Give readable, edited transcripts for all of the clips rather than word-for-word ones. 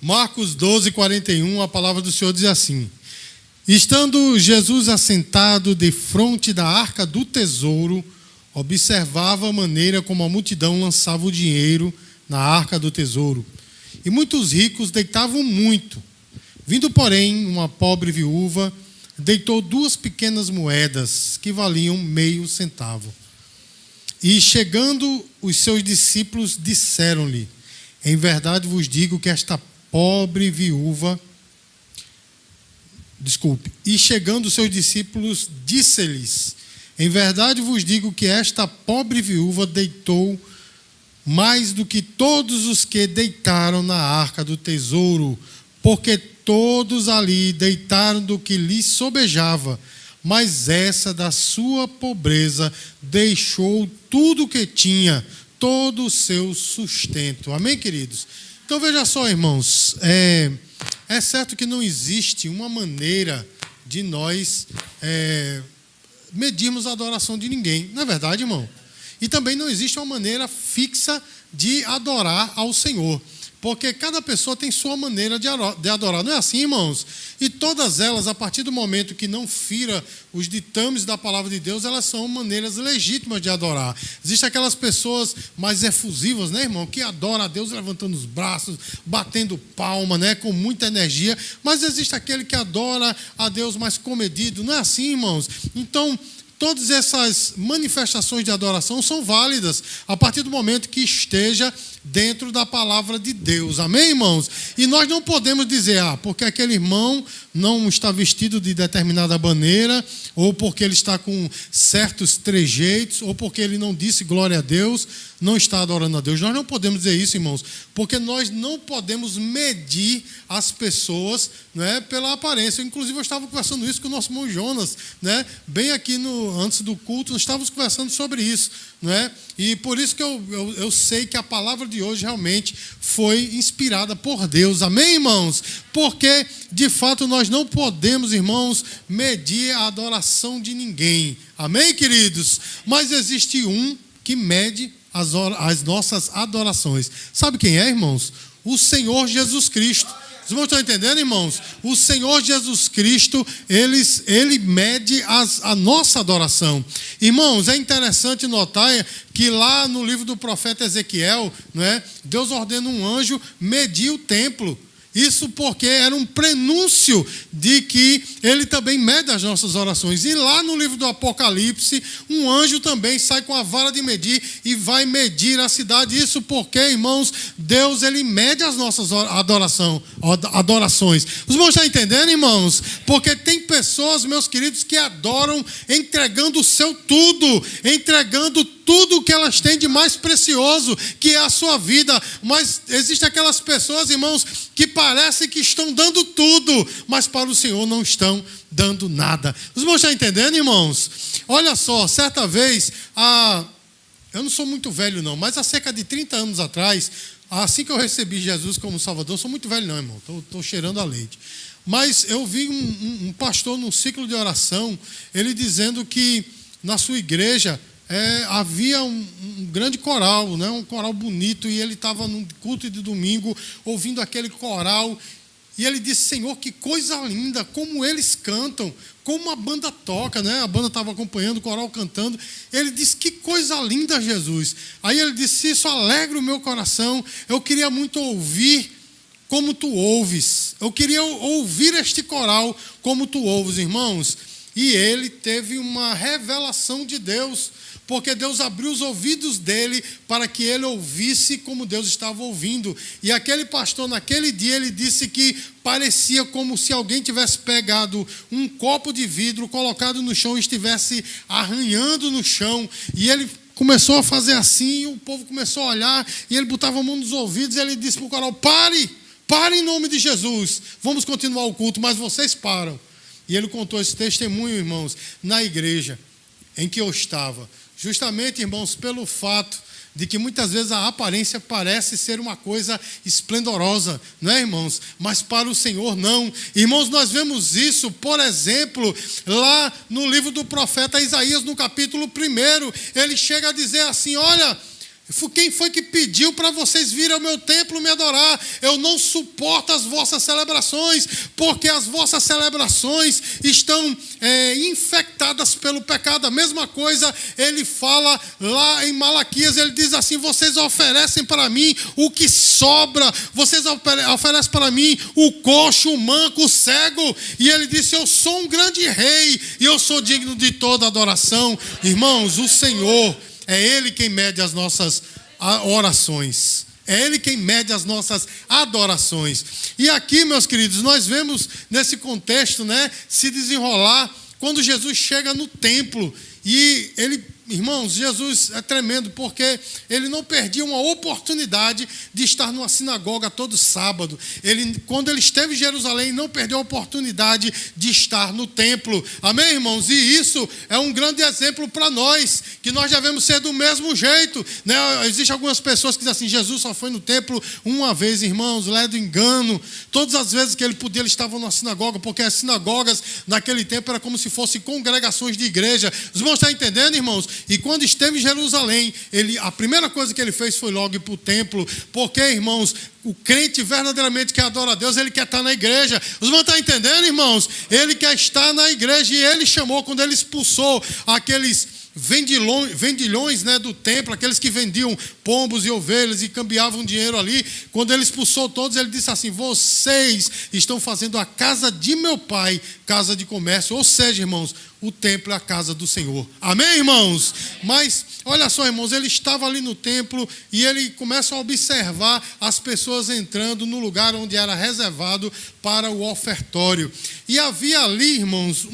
Marcos 12, 41, a palavra do Senhor diz assim: estando Jesus assentado defronte da arca do tesouro, observava a maneira como a multidão lançava o dinheiro na arca do tesouro. E muitos ricos deitavam muito. Vindo, porém, uma pobre viúva, deitou 2 pequenas moedas, que valiam meio centavo. E chegando os seus discípulos, disseram-lhe: em verdade vos digo que esta pobre viúva... E chegando os seus discípulos, disse-lhes: em verdade vos digo que esta pobre viúva deitou mais do que todos os que deitaram na arca do tesouro, porque todos ali deitaram do que lhes sobejava, mas essa da sua pobreza deixou tudo o que tinha, todo o seu sustento. Amém, queridos? Então veja só, irmãos, é certo que não existe uma maneira de nós medirmos a adoração de ninguém, não é verdade, irmão? E também não existe uma maneira fixa de adorar ao Senhor, porque cada pessoa tem sua maneira de adorar, não é assim, irmãos? E todas elas, a partir do momento que não fira os ditames da palavra de Deus, elas são maneiras legítimas de adorar. Existem aquelas pessoas mais efusivas, né, irmão, que adoram a Deus levantando os braços, batendo palma, né, com muita energia, mas existe aquele que adora a Deus mais comedido, não é assim, irmãos? Então, todas essas manifestações de adoração são válidas a partir do momento que esteja dentro da palavra de Deus. Amém, irmãos? E nós não podemos dizer, porque aquele irmão não está vestido de determinada maneira, ou porque ele está com certos trejeitos, ou porque ele não disse glória a Deus, não está adorando a Deus. Nós não podemos dizer isso, irmãos, porque nós não podemos medir as pessoas, né, pela aparência. Inclusive, eu estava conversando isso com o nosso irmão Jonas, né, bem aqui antes do culto, nós estávamos conversando sobre isso, né, e por isso que eu sei que a palavra de hoje realmente foi inspirada por Deus. Amém, irmãos? Porque, de fato, nós não podemos, irmãos, medir a adoração de ninguém. Amém, queridos? Mas existe um que mede as nossas adorações. Sabe quem é, irmãos? O Senhor Jesus Cristo. Os irmãos estão entendendo, irmãos? O Senhor Jesus Cristo, Ele mede a nossa adoração. Irmãos, é interessante notar que lá no livro do profeta Ezequiel, né, Deus ordena um anjo medir o templo. Isso porque era um prenúncio de que ele também mede as nossas orações. E lá no livro do Apocalipse, um anjo também sai com a vara de medir e vai medir a cidade. Isso porque, irmãos, Deus, ele mede as nossas adorações. Os irmãos estão entendendo, irmãos? Porque tem pessoas, meus queridos, que adoram entregando o seu tudo, entregando tudo o que elas têm de mais precioso, que é a sua vida. Mas existem aquelas pessoas, irmãos, que parecem que estão dando tudo, mas para o Senhor não estão dando nada. Os irmãos estão entendendo, irmãos? Olha só, certa vez, eu não sou muito velho não, mas há cerca de 30 anos atrás, assim que eu recebi Jesus como Salvador, eu sou muito velho não, irmão, estou cheirando a leite. Mas eu vi um pastor num ciclo de oração, ele dizendo que na sua igreja havia um grande coral, né? Um coral bonito, e ele estava num culto de domingo ouvindo aquele coral, e ele disse: Senhor, que coisa linda, como eles cantam, como a banda toca, né? A banda estava acompanhando o coral cantando. Ele disse: que coisa linda, Jesus. Aí ele disse: isso alegra o meu coração, eu queria muito ouvir como tu ouves, eu queria ouvir este coral como tu ouves, irmãos. E ele teve uma revelação de Deus, porque Deus abriu os ouvidos dele para que ele ouvisse como Deus estava ouvindo. E aquele pastor, naquele dia, ele disse que parecia como se alguém tivesse pegado um copo de vidro, colocado no chão e estivesse arranhando no chão. E ele começou a fazer assim, e o povo começou a olhar, e ele botava a mão nos ouvidos, e ele disse para o coral: pare em nome de Jesus, vamos continuar o culto, mas vocês param. E ele contou esse testemunho, irmãos, na igreja em que eu estava. Justamente, irmãos, pelo fato de que muitas vezes a aparência parece ser uma coisa esplendorosa, não é, irmãos? Mas para o Senhor não. Irmãos, nós vemos isso, por exemplo, lá no livro do profeta Isaías, no capítulo 1, ele chega a dizer assim: olha, Quem foi que pediu para vocês virem ao meu templo me adorar? Eu não suporto as vossas celebrações, porque as vossas celebrações estão infectadas pelo pecado. A mesma coisa ele fala lá em Malaquias, ele diz assim: vocês oferecem para mim o que sobra, vocês oferecem para mim o coxo, o manco, o cego. E ele disse: eu sou um grande rei e eu sou digno de toda adoração. Irmãos, o Senhor, é Ele quem mede as nossas orações. É Ele quem mede as nossas adorações. E aqui, meus queridos, nós vemos nesse contexto, né, se desenrolar quando Jesus chega no templo. E ele, irmãos, Jesus é tremendo, porque ele não perdia uma oportunidade de estar numa sinagoga todo sábado. Quando ele esteve em Jerusalém, não perdeu a oportunidade de estar no templo. Amém, irmãos? E isso é um grande exemplo para nós, que nós devemos ser do mesmo jeito, né? Existem algumas pessoas que dizem assim: Jesus só foi no templo uma vez. Irmãos, ledo engano. Todas as vezes que ele podia, ele estava numa sinagoga, porque as sinagogas naquele tempo era como se fossem congregações de igreja. Os irmãos estão entendendo, irmãos? E quando esteve em Jerusalém, a primeira coisa que ele fez foi logo ir para o templo, porque, irmãos, o crente verdadeiramente que adora a Deus, ele quer estar na igreja. Os irmãos estão entendendo, irmãos? Ele quer estar na igreja, e ele chamou, quando ele expulsou aqueles vendilhões, né, do templo, aqueles que vendiam pombos e ovelhas e cambiavam dinheiro ali, quando ele expulsou todos, ele disse assim: vocês estão fazendo a casa de meu pai casa de comércio. Ou seja, irmãos, o templo é a casa do Senhor. Amém, irmãos? Mas, olha só, irmãos, ele estava ali no templo e ele começa a observar as pessoas entrando no lugar onde era reservado para o ofertório. E havia ali, irmãos,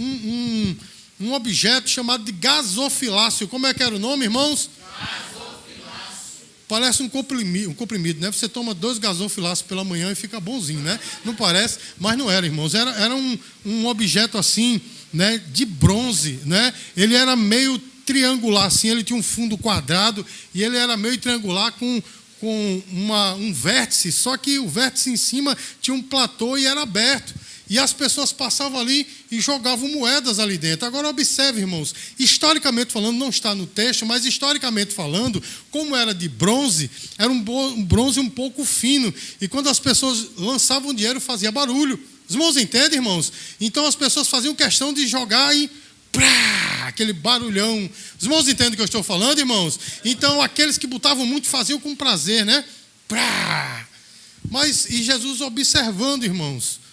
um objeto chamado de gasofilácio. Como é que era o nome, irmãos? Gasofilácio. Parece um comprimido, né? Você toma 2 gasofilácios pela manhã e fica bonzinho, né? Não parece? Mas não era, irmãos. Era um objeto assim, né, de bronze, né? Ele era meio triangular, assim. Ele tinha um fundo quadrado e ele era meio triangular com um vértice. Só que o vértice em cima tinha um platô e era aberto. E as pessoas passavam ali e jogavam moedas ali dentro. Agora observe, irmãos, historicamente falando, não está no texto, mas historicamente falando, como era de bronze, era um bronze um pouco fino. E quando as pessoas lançavam dinheiro, fazia barulho. Os irmãos entendem, irmãos? Então as pessoas faziam questão de jogar e aquele barulhão. Os irmãos entendem o que eu estou falando, irmãos? Então aqueles que botavam muito faziam com prazer, né? E Jesus observando, irmãos.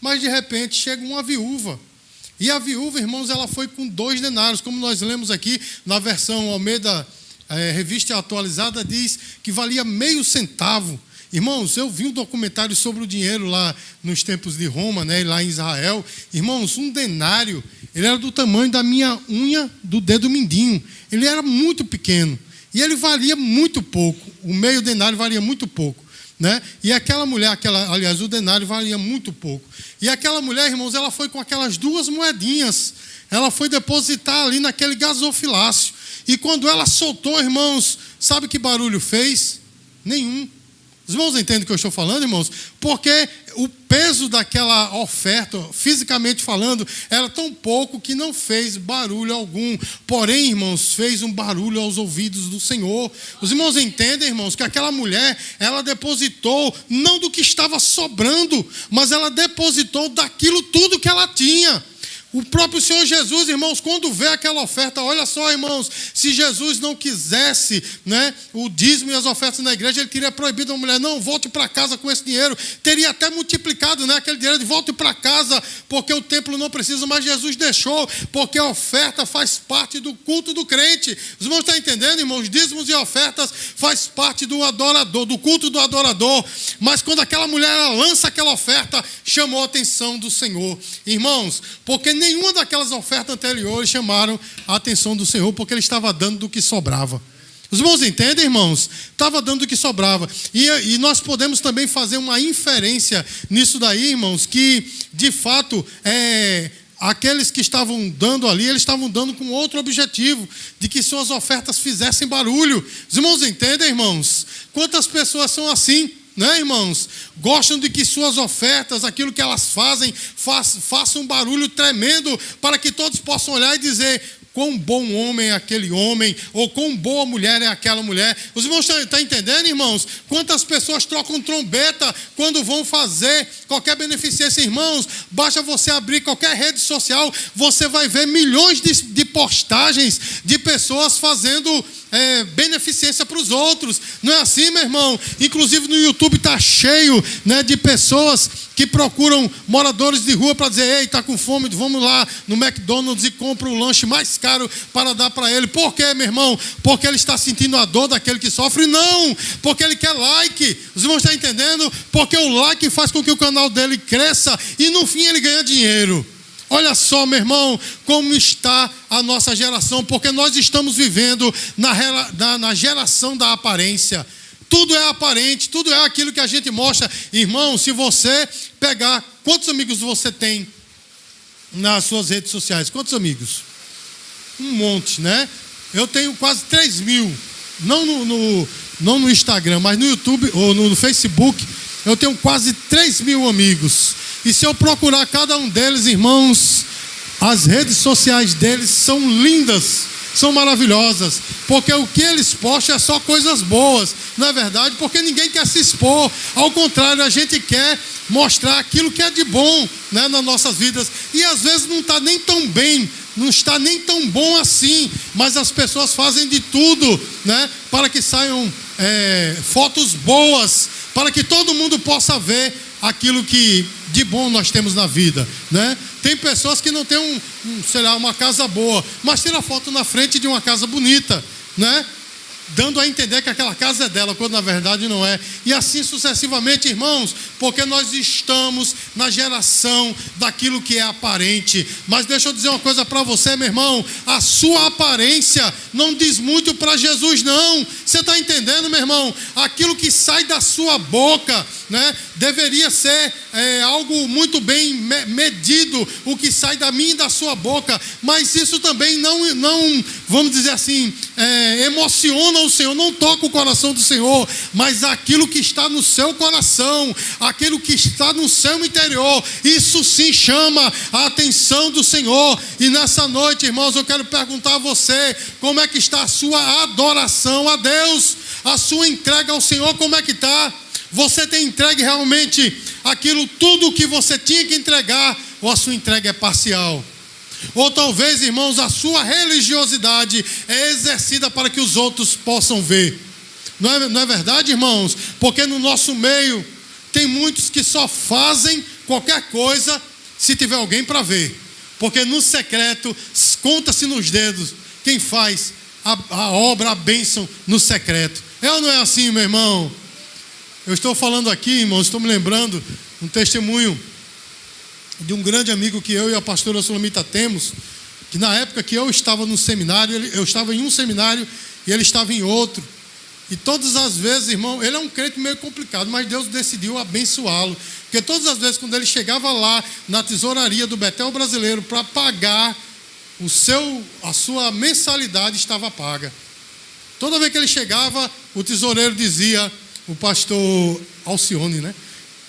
Mas de repente chega uma viúva. E a viúva, irmãos, ela foi com 2 denários. Como nós lemos aqui na versão Almeida, revista atualizada, diz que valia meio centavo. Irmãos, eu vi um documentário sobre o dinheiro lá nos tempos de Roma, né, lá em Israel. Irmãos, um denário, ele era do tamanho da minha unha do dedo mindinho. Ele era muito pequeno. E ele valia muito pouco. O meio denário valia muito pouco. Né? E aquela mulher, aliás, o denário valia muito pouco. E aquela mulher, irmãos, ela foi com aquelas 2 moedinhas. Ela foi depositar ali naquele gasofilácio. E quando ela soltou, irmãos, sabe que barulho fez? Nenhum. Os irmãos entendem o que eu estou falando, irmãos? Porque o peso daquela oferta, fisicamente falando, era tão pouco que não fez barulho algum. Porém, irmãos, fez um barulho aos ouvidos do Senhor. Os irmãos entendem, irmãos, que aquela mulher, ela depositou não do que estava sobrando, mas ela depositou daquilo tudo que ela tinha. O próprio Senhor Jesus, irmãos, quando vê aquela oferta, olha só, irmãos, se Jesus não quisesse, né, o dízimo e as ofertas na igreja, ele teria proibido a mulher: não, volte para casa com esse dinheiro. Teria até multiplicado, né, aquele dinheiro de volte para casa, porque o templo não precisa, mas Jesus deixou, porque a oferta faz parte do culto do crente. Os irmãos estão entendendo, irmãos? Dízimos e ofertas faz parte do adorador, do culto do adorador. Mas quando aquela mulher lança aquela oferta, chamou a atenção do Senhor. Irmãos, porque nenhuma daquelas ofertas anteriores chamaram a atenção do Senhor, porque ele estava dando do que sobrava. Os irmãos entendem, irmãos? Estava dando do que sobrava. E nós podemos também fazer uma inferência nisso daí, irmãos, que de fato aqueles que estavam dando ali, eles estavam dando com outro objetivo, de que suas ofertas fizessem barulho. Os irmãos entendem, irmãos? Quantas pessoas são assim? Né, irmãos? Gostam de que suas ofertas, aquilo que elas fazem, façam um barulho tremendo, para que todos possam olhar e dizer: quão bom homem é aquele homem, ou quão boa mulher é aquela mulher. Os irmãos estão entendendo, irmãos? Quantas pessoas trocam trombeta quando vão fazer qualquer beneficência, irmãos? Basta você abrir qualquer rede social, você vai ver milhões de postagens de pessoas fazendo beneficência para os outros. Não é assim, meu irmão? Inclusive no YouTube está cheio, né, de pessoas que procuram moradores de rua para dizer: ei, está com fome, vamos lá no McDonald's e compra o lanche mais caro para dar para ele. Por quê, meu irmão? Porque ele está sentindo a dor daquele que sofre? Não, porque ele quer like. Os irmãos estão entendendo? Porque o like faz com que o canal dele cresça e no fim ele ganha dinheiro. Olha só, meu irmão, como está a nossa geração, porque nós estamos vivendo na geração da aparência. Tudo é aparente, tudo é aquilo que a gente mostra. Irmão, se você pegar, quantos amigos você tem nas suas redes sociais? Quantos amigos? Um monte, né? Eu tenho quase 3.000, não no Instagram, mas no YouTube ou no Facebook, eu tenho quase 3.000 amigos. E se eu procurar cada um deles, irmãos, as redes sociais deles são lindas, são maravilhosas, porque o que eles postam é só coisas boas, não é verdade? Porque ninguém quer se expor, ao contrário, a gente quer mostrar aquilo que é de bom, né, nas nossas vidas, e às vezes não está nem tão bem, não está nem tão bom assim, mas as pessoas fazem de tudo, né, para que saiam fotos boas, para que todo mundo possa ver aquilo que de bom nós temos na vida, né? Tem pessoas que não têm sei lá, uma casa boa, mas tira foto na frente de uma casa bonita, né? Dando a entender que aquela casa é dela, quando na verdade não é. E assim sucessivamente, irmãos, porque nós estamos na geração daquilo que é aparente. Mas deixa eu dizer uma coisa para você, meu irmão: a sua aparência não diz muito para Jesus, não. Você está entendendo, meu irmão? Aquilo que sai da sua boca, né, deveria ser algo muito bem medido, o que sai da minha e da sua boca. Mas isso também não vamos dizer assim, emociona o Senhor, não toca o coração do Senhor, mas aquilo que está no seu coração, aquilo que está no seu interior, isso sim chama a atenção do Senhor. E nessa noite, irmãos, eu quero perguntar a você: como é que está a sua adoração a Deus? A sua entrega ao Senhor, como é que está? Você tem entregue realmente aquilo, tudo que você tinha que entregar, ou a sua entrega é parcial? Ou talvez, irmãos, a sua religiosidade é exercida para que os outros possam ver. Não é verdade, irmãos? Porque no nosso meio tem muitos que só fazem qualquer coisa se tiver alguém para ver. Porque no secreto, conta-se nos dedos quem faz a obra, a bênção no secreto. É ou não é assim, meu irmão? Eu estou falando aqui, irmãos, estou me lembrando um testemunho de um grande amigo que eu e a pastora Sulamita temos, que na época que eu estava no seminário, eu estava em um seminário e ele estava em outro. E todas as vezes, irmão, ele é um crente meio complicado, mas Deus decidiu abençoá-lo. Porque todas as vezes, quando ele chegava lá na tesouraria do Betel Brasileiro para pagar, a sua mensalidade estava paga. Toda vez que ele chegava, o tesoureiro dizia, o pastor Alcione, né?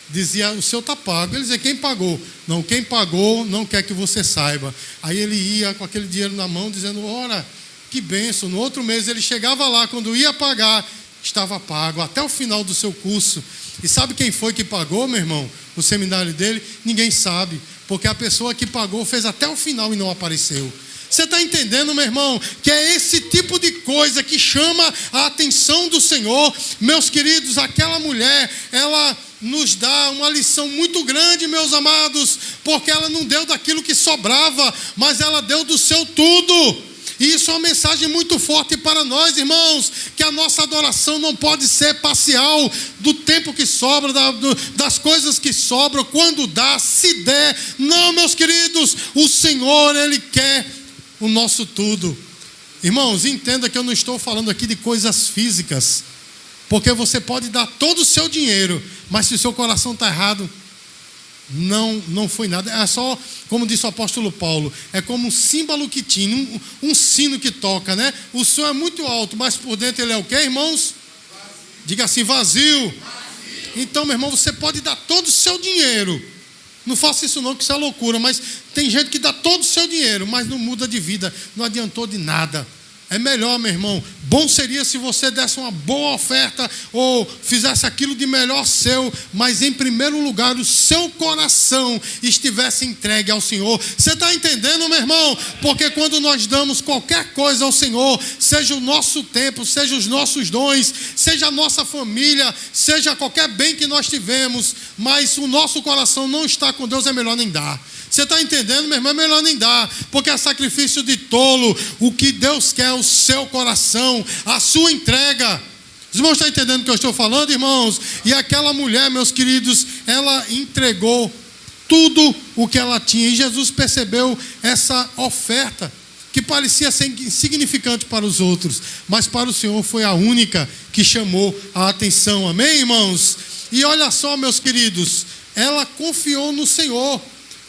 Dizia: o seu está pago. Ele dizia: quem pagou? Não, quem pagou não quer que você saiba. Aí ele ia com aquele dinheiro na mão, dizendo: ora, que bênção. No outro mês ele chegava lá, quando ia pagar, estava pago, até o final do seu curso. E sabe quem foi que pagou, meu irmão? O seminário dele? Ninguém sabe, porque a pessoa que pagou fez até o final e não apareceu. Você está entendendo, meu irmão, que é esse tipo de coisa que chama a atenção do Senhor? Meus queridos, aquela mulher, ela nos dá uma lição muito grande, meus amados, porque ela não deu daquilo que sobrava, mas ela deu do seu tudo. E isso é uma mensagem muito forte para nós, irmãos, que a nossa adoração não pode ser parcial, do tempo que sobra, das coisas que sobram, quando dá, se der. Não, meus queridos, o Senhor, Ele quer o nosso tudo. Irmãos, entenda que eu não estou falando aqui de coisas físicas, porque você pode dar todo o seu dinheiro, mas se o seu coração está errado, não foi nada. É só, como disse o apóstolo Paulo, é como um símbolo que tinha, um sino que toca, né? O som é muito alto, mas por dentro ele é o quê, irmãos? Diga assim: vazio. Então, meu irmão, você pode dar todo o seu dinheiro, Não faça isso não, que isso é loucura. Mas tem gente que dá todo o seu dinheiro, mas não muda de vida, não adiantou de nada. É melhor, meu irmão, bom seria se você desse uma boa oferta ou fizesse aquilo de melhor seu, mas em primeiro lugar o seu coração estivesse entregue ao Senhor. Você está entendendo, meu irmão? Porque quando nós damos qualquer coisa ao Senhor, seja o nosso tempo, seja os nossos dons, seja a nossa família, seja qualquer bem que nós tivemos, mas o nosso coração não está com Deus, é melhor nem dar. Você está entendendo, meu irmão? É melhor nem dar, porque é sacrifício de tolo. O que Deus quer é o seu coração, a sua entrega. Os irmãos estão entendendo o que eu estou falando, irmãos? E aquela mulher, meus queridos, ela entregou tudo o que ela tinha. E Jesus percebeu essa oferta, que parecia ser insignificante para os outros, mas para o Senhor foi a única que chamou a atenção. Amém, irmãos? E olha só, meus queridos, ela confiou no Senhor.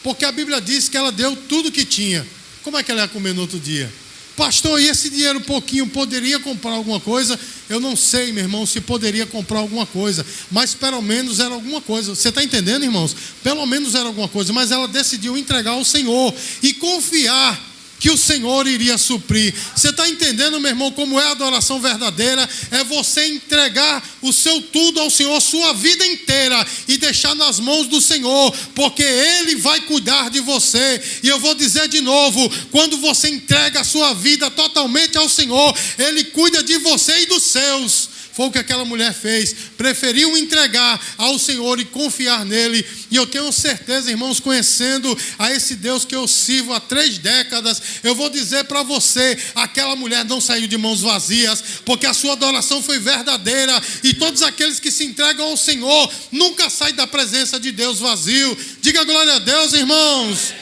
Porque a Bíblia diz que ela deu tudo que tinha. Como é que ela ia comer no outro dia? Pastor, e esse dinheiro pouquinho poderia comprar alguma coisa? Eu não sei, meu irmão, se poderia comprar alguma coisa. Mas pelo menos era alguma coisa. Você está entendendo, irmãos? Pelo menos era alguma coisa. Mas ela decidiu entregar ao Senhor e confiar que o Senhor iria suprir. Você está entendendo, meu irmão, como é a adoração verdadeira? É você entregar o seu tudo ao Senhor, sua vida inteira, e deixar nas mãos do Senhor, porque Ele vai cuidar de você. E eu vou dizer de novo, quando você entrega a sua vida totalmente ao Senhor, Ele cuida de você e dos seus. Foi o que aquela mulher fez, preferiu entregar ao Senhor e confiar nele. E eu tenho certeza, irmãos, conhecendo a esse Deus que eu sirvo há 3 décadas, eu vou dizer para você, aquela mulher não saiu de mãos vazias, porque a sua adoração foi verdadeira. E todos aqueles que se entregam ao Senhor nunca saem da presença de Deus vazio. Diga glória a Deus, irmãos.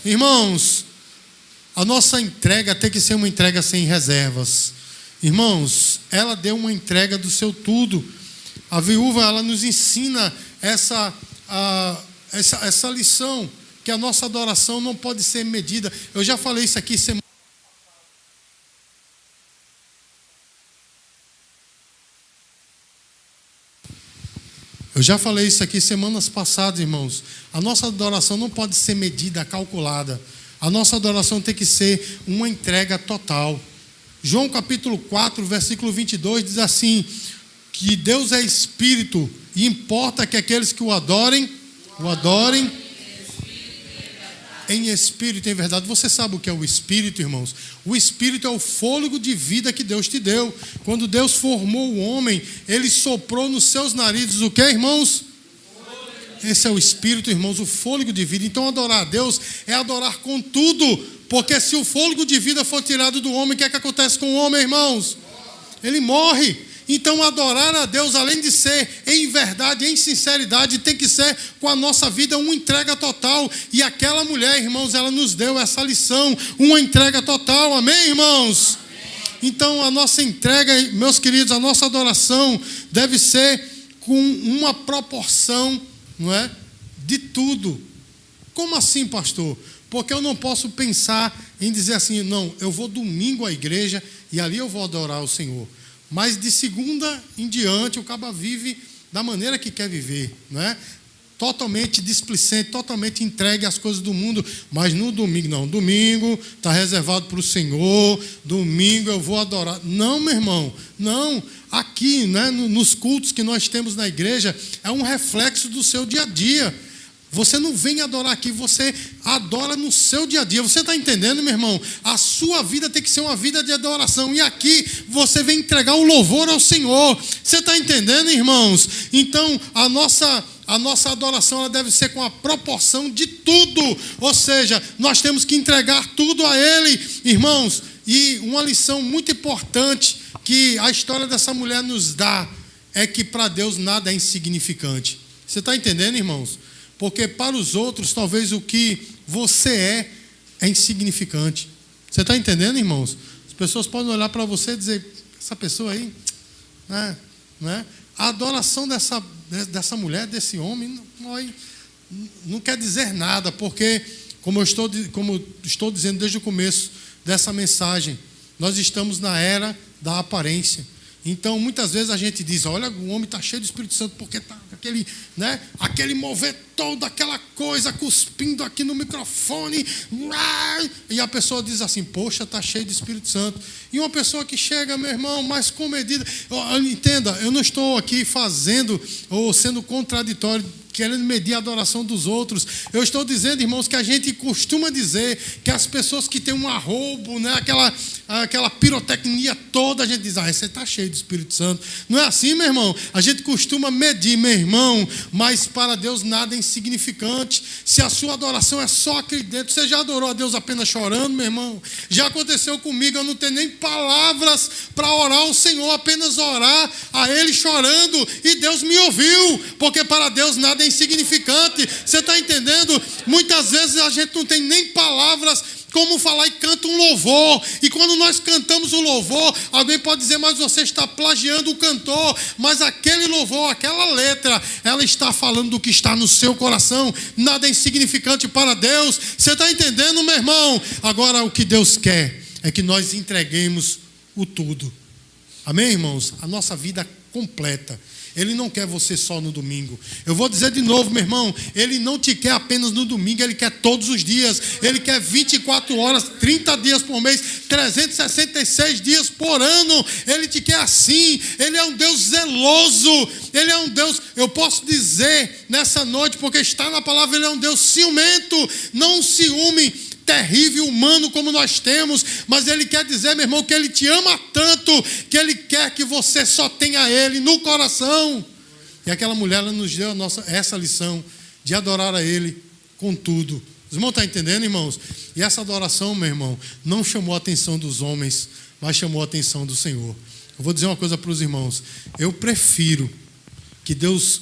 Irmãos, a nossa entrega tem que ser uma entrega sem reservas. Irmãos, ela deu uma entrega do seu tudo. A viúva, ela nos ensina essa lição, que a nossa adoração não pode ser medida. Eu já falei isso aqui semana. Eu já falei isso aqui semanas passadas, irmãos. A nossa adoração não pode ser medida, calculada. A nossa adoração tem que ser uma entrega total. João capítulo 4, versículo 22 diz assim, que Deus é Espírito e importa que aqueles que o adorem em Espírito e em verdade. Você sabe o que é o Espírito, irmãos? O Espírito é o fôlego de vida que Deus te deu. Quando Deus formou o homem, Ele soprou nos seus narizes o que, irmãos? Esse é o Espírito, irmãos, o fôlego de vida. Então adorar a Deus é adorar com tudo. Porque se o fôlego de vida for tirado do homem, o que é que acontece com o homem, irmãos? Ele morre. Então adorar a Deus, além de ser em verdade, em sinceridade, tem que ser com a nossa vida uma entrega total. E aquela mulher, irmãos, ela nos deu essa lição, uma entrega total. Amém, irmãos? Amém. Então a nossa entrega, meus queridos, a nossa adoração deve ser com uma proporção, não é? De tudo. Como assim, pastor? Porque eu não posso pensar em dizer assim, não, eu vou domingo à igreja e ali eu vou adorar o Senhor. Mas de segunda em diante o caba vive da maneira que quer viver, não é? Totalmente displicente, totalmente entregue às coisas do mundo. Mas no domingo, não, domingo está reservado para o Senhor, domingo eu vou adorar. Não, meu irmão, não. Aqui, né, nos cultos que nós temos na igreja, é um reflexo do seu dia a dia. Você não vem adorar aqui, você adora no seu dia a dia. Você está entendendo, meu irmão? A sua vida tem que ser uma vida de adoração. E aqui você vem entregar o louvor ao Senhor. Você está entendendo, irmãos? Então, a nossa adoração ela deve ser com a proporção de tudo. Ou seja, nós temos que entregar tudo a Ele, irmãos. E uma lição muito importante que a história dessa mulher nos dá é que para Deus nada é insignificante. Você está entendendo, irmãos? Porque para os outros, talvez o que você é insignificante. Você está entendendo, irmãos? As pessoas podem olhar para você e dizer, essa pessoa aí, né? A adoração dessa mulher, desse homem, não quer dizer nada, porque, como estou dizendo desde o começo dessa mensagem, nós estamos na era da aparência. Então, muitas vezes a gente diz, olha, o homem está cheio do Espírito Santo, porque está aquele mover toda aquela coisa, cuspindo aqui no microfone, e a pessoa diz assim, poxa, está cheio do Espírito Santo. E uma pessoa que chega, meu irmão, mais comedida, entenda, eu não estou aqui fazendo ou sendo contraditório, querendo medir a adoração dos outros. Eu estou dizendo, irmãos, que a gente costuma dizer que as pessoas que têm um arrobo, né, aquela pirotecnia toda, a gente diz, você está cheio do Espírito Santo. Não é assim, meu irmão? A gente costuma medir, meu irmão, mas para Deus nada é insignificante. Se a sua adoração é só aqui dentro, você já adorou a Deus apenas chorando, meu irmão? Já aconteceu comigo, eu não tenho nem palavras para orar ao Senhor, apenas orar a Ele chorando, e Deus me ouviu, porque para Deus nada é insignificante. Você está entendendo? Muitas vezes a gente não tem nem palavras como falar e canta um louvor, e quando nós cantamos o louvor, alguém pode dizer, mas você está plagiando o cantor, mas aquele louvor, aquela letra, ela está falando do que está no seu coração. Nada é insignificante para Deus. Você está entendendo, meu irmão? Agora, o que Deus quer é que nós entreguemos o tudo. Amém, irmãos? A nossa vida completa. Ele não quer você só no domingo. Eu vou dizer de novo, meu irmão, Ele não te quer apenas no domingo, Ele quer todos os dias. Ele quer 24 horas, 30 dias por mês, 366 dias por ano. Ele te quer assim. Ele é um Deus zeloso. Ele é um Deus, eu posso dizer nessa noite, porque está na palavra, Ele é um Deus ciumento. Não um ciúme terrível, humano como nós temos, mas Ele quer dizer, meu irmão, que Ele te ama tanto, que Ele quer que você só tenha Ele no coração. E aquela mulher, ela nos deu essa lição de adorar a Ele com tudo. Os irmãos estão entendendo, irmãos? E essa adoração, meu irmão, não chamou a atenção dos homens, mas chamou a atenção do Senhor. Eu vou dizer uma coisa para os irmãos, eu prefiro que Deus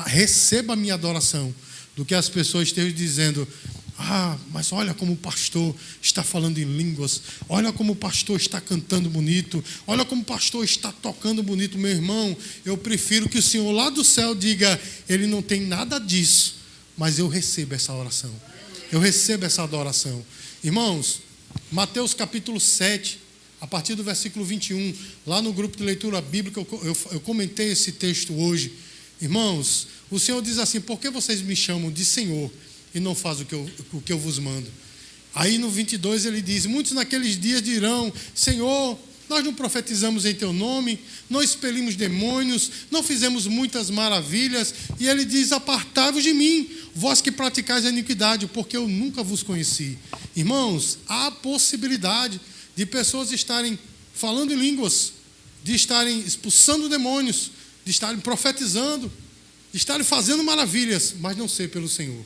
receba a minha adoração do que as pessoas estejam dizendo, mas olha como o pastor está falando em línguas, olha como o pastor está cantando bonito, olha como o pastor está tocando bonito. Meu irmão, eu prefiro que o Senhor lá do céu diga, Ele não tem nada disso, mas eu recebo essa oração, eu recebo essa adoração. Irmãos, Mateus capítulo 7, a partir do versículo 21, lá no grupo de leitura bíblica, eu comentei esse texto hoje. Irmãos, o Senhor diz assim, por que vocês me chamam de Senhor e não faz o que eu vos mando? Aí no 22 ele diz, muitos naqueles dias dirão, Senhor, nós não profetizamos em teu nome, não expelimos demônios, não fizemos muitas maravilhas. E ele diz, apartai-vos de mim, vós que praticais a iniquidade, porque eu nunca vos conheci. Irmãos, há a possibilidade de pessoas estarem falando em línguas, de estarem expulsando demônios, de estarem profetizando, de estarem fazendo maravilhas, mas não ser pelo Senhor.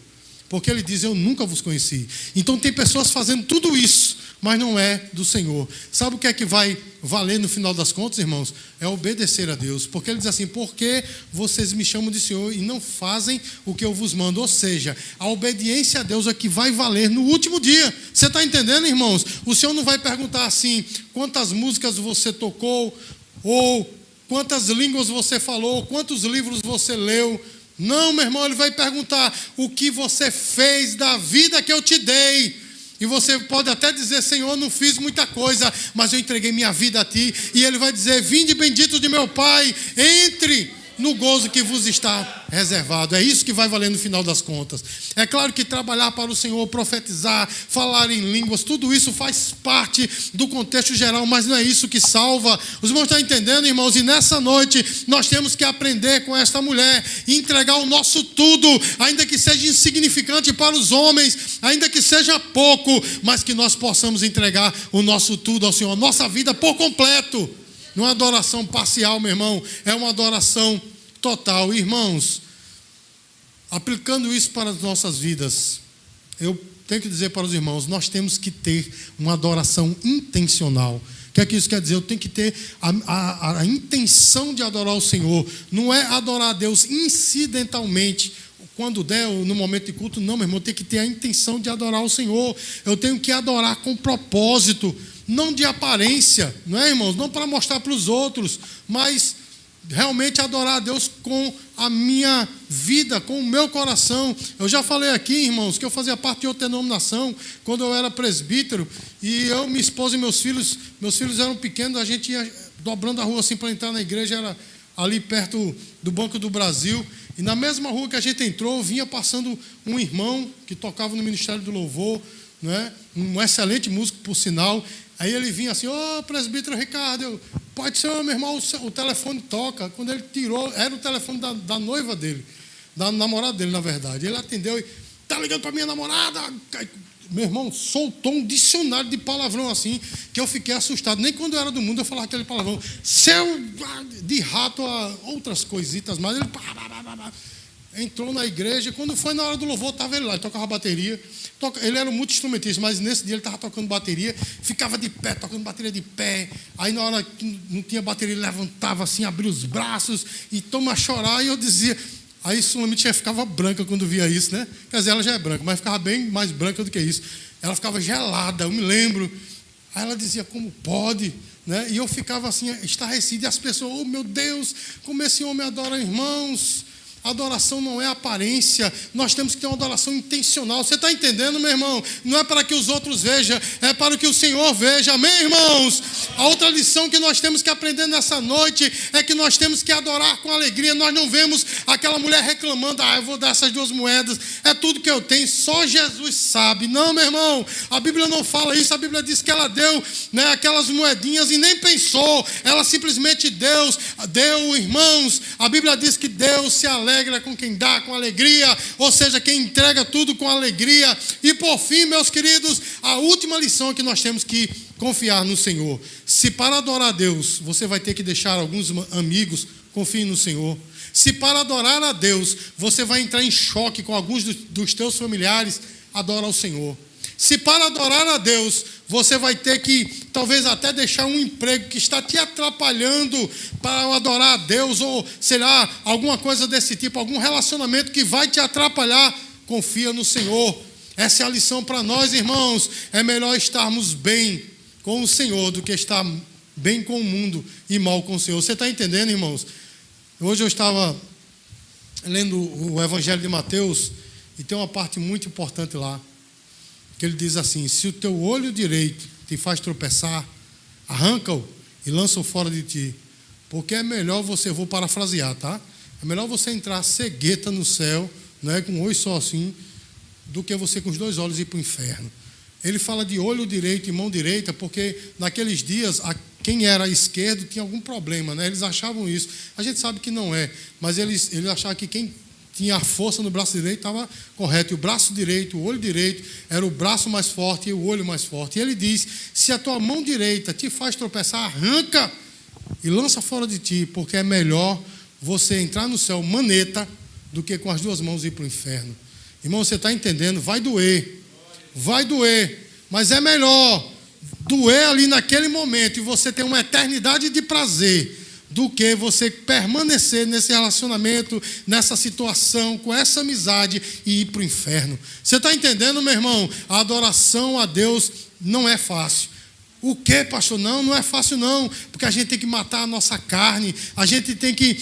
Porque Ele diz, eu nunca vos conheci. Então tem pessoas fazendo tudo isso, mas não é do Senhor. Sabe o que é que vai valer no final das contas, irmãos? É obedecer a Deus. Porque Ele diz assim, por que vocês me chamam de Senhor e não fazem o que eu vos mando? Ou seja, a obediência a Deus é que vai valer no último dia. Você está entendendo, irmãos? O Senhor não vai perguntar assim, quantas músicas você tocou, ou quantas línguas você falou, quantos livros você leu. Não, meu irmão, Ele vai perguntar o que você fez da vida que eu te dei. E você pode até dizer, Senhor, não fiz muita coisa, mas eu entreguei minha vida a Ti. E Ele vai dizer, vinde bendito de meu Pai, entre no gozo que vos está reservado. É isso que vai valer no final das contas. É claro que trabalhar para o Senhor, profetizar, falar em línguas, tudo isso faz parte do contexto geral, mas não é isso que salva. Os irmãos estão entendendo, irmãos? E nessa noite nós temos que aprender com esta mulher e entregar o nosso tudo, ainda que seja insignificante para os homens, ainda que seja pouco, mas que nós possamos entregar o nosso tudo ao Senhor, a nossa vida por completo. Não é adoração parcial, meu irmão, é uma adoração total. Irmãos, aplicando isso para as nossas vidas, eu tenho que dizer para os irmãos, nós temos que ter uma adoração intencional. O que é que isso quer dizer? Eu tenho que ter a intenção de adorar o Senhor. Não é adorar a Deus incidentalmente, quando der, ou no momento de culto. Não, meu irmão, eu tenho que ter a intenção de adorar o Senhor. Eu tenho que adorar com propósito, não de aparência, não é, irmãos? Não para mostrar para os outros, mas realmente adorar a Deus com a minha vida, com o meu coração. Eu já falei aqui, irmãos, que eu fazia parte de outra denominação, quando eu era presbítero, e eu, minha esposa e meus filhos eram pequenos, a gente ia dobrando a rua assim para entrar na igreja, era ali perto do Banco do Brasil. E na mesma rua que a gente entrou, vinha passando um irmão que tocava no Ministério do Louvor, né? Um excelente músico, por sinal. Aí ele vinha assim, presbítero Ricardo, pode ser, meu irmão, o telefone toca. Quando ele tirou, era o telefone da noiva dele, da namorada dele, na verdade. Ele atendeu e, tá ligando para minha namorada? Meu irmão, soltou um dicionário de palavrão assim, que eu fiquei assustado. Nem quando eu era do mundo eu falava aquele palavrão. Céu de rato a outras coisitas, mas ele entrou na igreja. Quando foi na hora do louvor, estava ele lá, ele tocava bateria. Ele era muito instrumentista, mas nesse dia ele estava tocando bateria, ficava de pé, tocando bateria de pé. Aí na hora que não tinha bateria, ele levantava assim, abria os braços e toma a chorar. E eu dizia... Aí Sulamite já ficava branca quando via isso, né? Quer dizer, ela já é branca, mas ficava bem mais branca do que isso. Ela ficava gelada, eu me lembro. Aí ela dizia, como pode? Né? E eu ficava assim, estarrecido. E as pessoas, oh meu Deus, como esse homem adora, irmãos. Adoração não é aparência, nós temos que ter uma adoração intencional. Você está entendendo, meu irmão? Não é para que os outros vejam, é para que o Senhor veja, amém, irmãos? A outra lição que nós temos que aprender nessa noite é que nós temos que adorar com alegria. Nós não vemos aquela mulher reclamando, eu vou dar essas 2 moedas, é tudo que eu tenho, só Jesus sabe. Não, meu irmão, a Bíblia não fala isso. A Bíblia diz que ela deu, né, aquelas moedinhas e nem pensou, ela simplesmente deu, irmãos. A Bíblia diz que Deus se alegra com quem dá com alegria, ou seja, quem entrega tudo com alegria. E por fim, meus queridos, a última lição que nós temos que confiar no Senhor. Se para adorar a Deus, você vai ter que deixar alguns amigos, confie no Senhor. Se para adorar a Deus, você vai entrar em choque com alguns dos teus familiares, adora ao Senhor. Se para adorar a Deus, você vai ter que, talvez até deixar um emprego que está te atrapalhando para adorar a Deus, ou, sei lá, alguma coisa desse tipo, algum relacionamento que vai te atrapalhar, confia no Senhor. Essa é a lição para nós, irmãos. É melhor estarmos bem com o Senhor do que estar bem com o mundo e mal com o Senhor. Você está entendendo, irmãos? Hoje eu estava lendo o Evangelho de Mateus e tem uma parte muito importante lá, que ele diz assim, se o teu olho direito te faz tropeçar, arranca-o e lança-o fora de ti, porque é melhor você, vou parafrasear, tá? É melhor você entrar cegueta no céu, né, com um olho só assim, do que você com os 2 olhos ir para o inferno. Ele fala de olho direito e mão direita, porque naqueles dias, quem era esquerdo tinha algum problema, né? Eles achavam isso. A gente sabe que não é, mas eles achavam que quem tinha a força no braço direito estava correto. E o braço direito, o olho direito, era o braço mais forte e o olho mais forte. E ele diz, se a tua mão direita te faz tropeçar, arranca e lança fora de ti, porque é melhor você entrar no céu maneta do que com as 2 mãos ir para o inferno. Irmão, você está entendendo? Vai doer, mas é melhor doer ali naquele momento e você ter uma eternidade de prazer, do que você permanecer nesse relacionamento, nessa situação, com essa amizade e ir para o inferno. Você está entendendo, meu irmão? A adoração a Deus não é fácil. O que, pastor? Não é fácil não, porque a gente tem que matar a nossa carne, a gente tem que,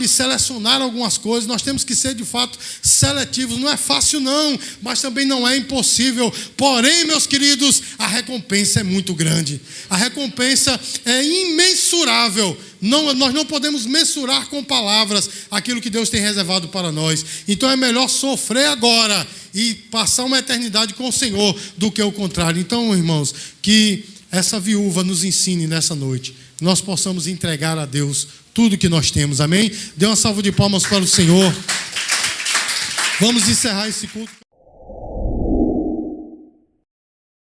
selecionar algumas coisas, nós temos que ser de fato seletivos. Não é fácil não, mas também não é impossível. Porém, meus queridos, a recompensa é muito grande, a recompensa é imensurável. Nós não podemos mensurar com palavras aquilo que Deus tem reservado para nós. Então é melhor sofrer agora e passar uma eternidade com o Senhor do que o contrário. Então, irmãos, que essa viúva nos ensine nessa noite, nós possamos entregar a Deus tudo que nós temos, amém? Dê uma salva de palmas para o Senhor. Vamos encerrar esse culto.